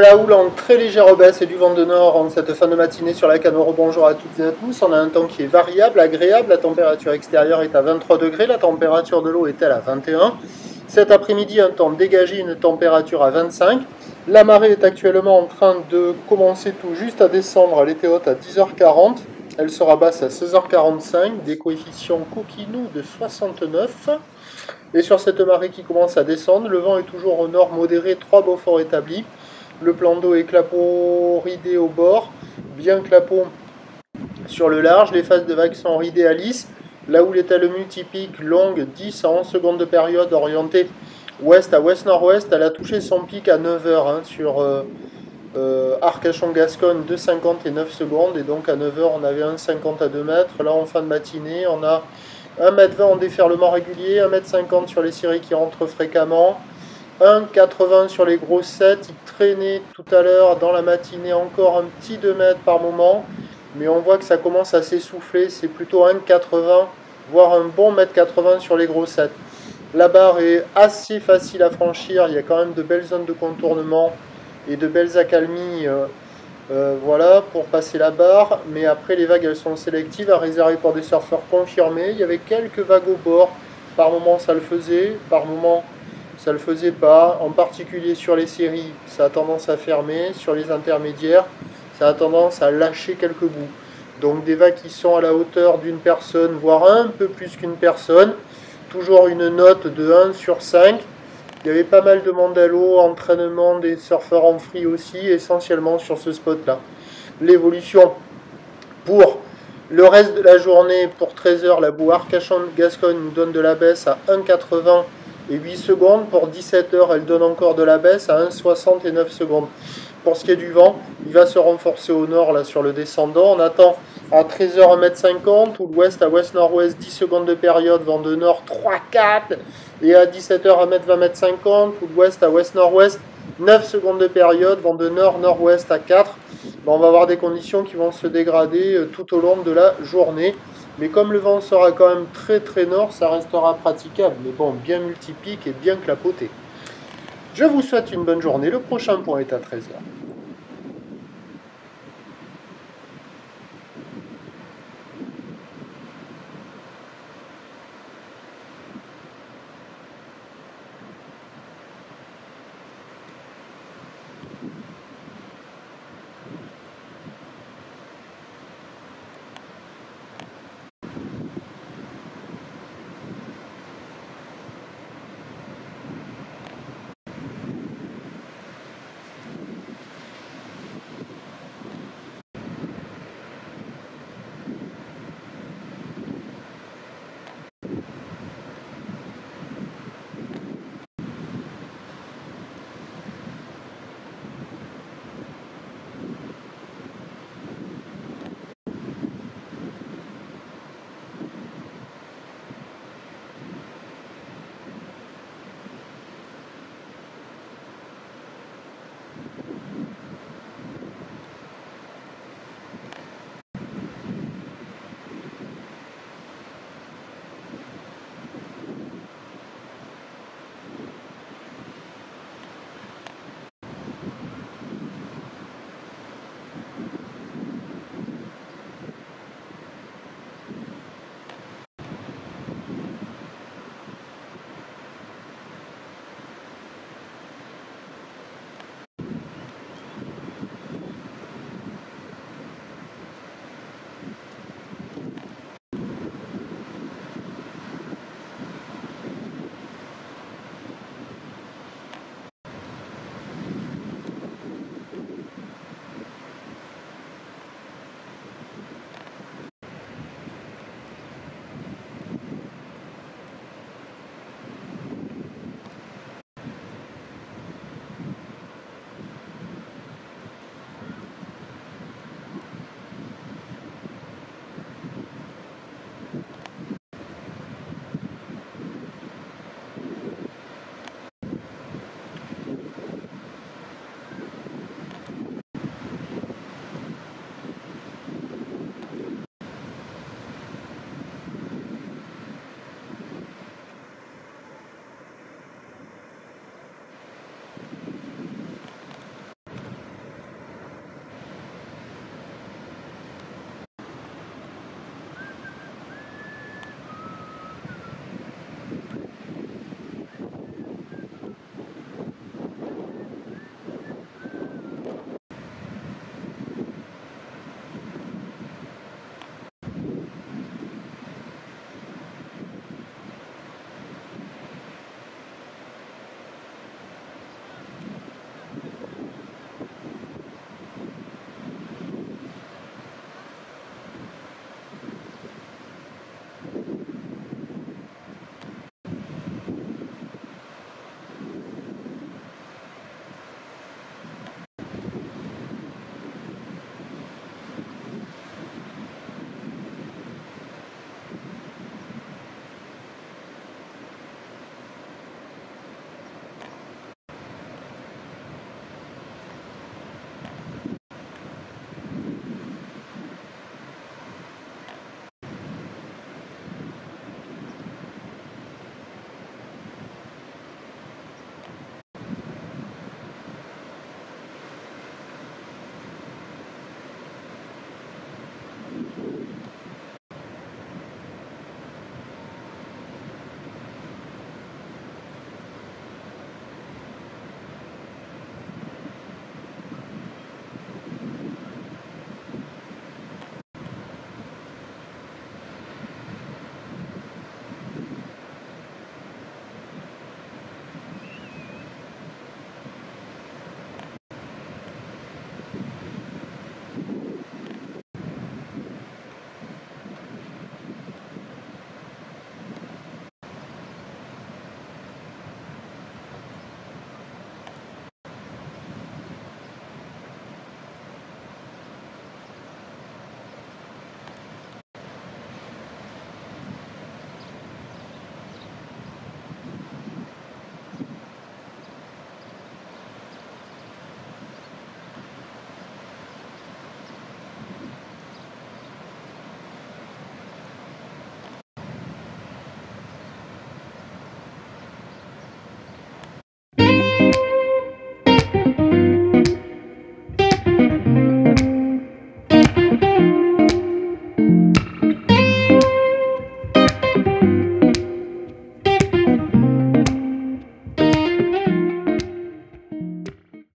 la houle en très légère baisse et du vent de nord en cette fin de matinée sur la Canoro. Bonjour à toutes et à tous. On a un temps qui est variable, agréable. La température extérieure est à 23 degrés, la température de l'eau est-elle à 21. Cet après-midi, un temps dégagé, une température à 25. La marée est actuellement en train de commencer tout juste à descendre. Elle était haute à 10h40. Elle sera basse à 16h45. Des coefficients coquinous de 69. Et sur cette marée qui commence à descendre, le vent est toujours au nord modéré, 3 Beaufort établis. Le plan d'eau est clapot ridé au bord, bien clapot sur le large. Les phases de vagues sont ridées à lisse. La houle est à l'EMU typique, longue, 10 à 11 secondes de période, orientée ouest à ouest-nord-ouest. Elle a touché son pic à 9h sur Arcachon-Gascogne, 2,50 et 9 secondes. Et donc à 9h, on avait 1,50 à 2 mètres. Là, en fin de matinée, on a 1,20 m en déferlement régulier, 1,50 m sur les cirés qui rentrent fréquemment. 1,80 sur les grosses 7, il traînait tout à l'heure dans la matinée encore un petit 2 mètres par moment, mais on voit que ça commence à s'essouffler, c'est plutôt 1,80, voire un bon 1,80 m sur les grosses 7. La barre est assez facile à franchir, il y a quand même de belles zones de contournement et de belles accalmies voilà, pour passer la barre, mais après les vagues elles sont sélectives, à réserver pour des surfeurs confirmés. Il y avait quelques vagues au bord, par moment ça le faisait, par moment ça le faisait pas, en particulier sur les séries, ça a tendance à fermer, sur les intermédiaires, ça a tendance à lâcher quelques bouts. Donc des vagues qui sont à la hauteur d'une personne, voire un peu plus qu'une personne, toujours une note de 1 sur 5. Il y avait pas mal de monde à l'eau, entraînement des surfeurs en free aussi, essentiellement sur ce spot-là. L'évolution pour le reste de la journée, pour 13h, la boue Arcachon-Gascogne nous donne de la baisse à 1,80 et 8 secondes. Pour 17h, elle donne encore de la baisse à 1,60 et 9 secondes. Pour ce qui est du vent, il va se renforcer au nord là sur le descendant. On attend à 13h 1,50 m, ou l'ouest à ouest-nord-ouest, 10 secondes de période, vent de nord 3-4. Et à 17h 1,20 m, ou l'ouest à ouest-nord-ouest, 9 secondes de période, vent de nord-nord-ouest à 4. On va avoir des conditions qui vont se dégrader tout au long de la journée. Mais comme le vent sera quand même très très nord, ça restera praticable. Mais bon, bien multipique et bien clapoté. Je vous souhaite une bonne journée. Le prochain point est à 13h.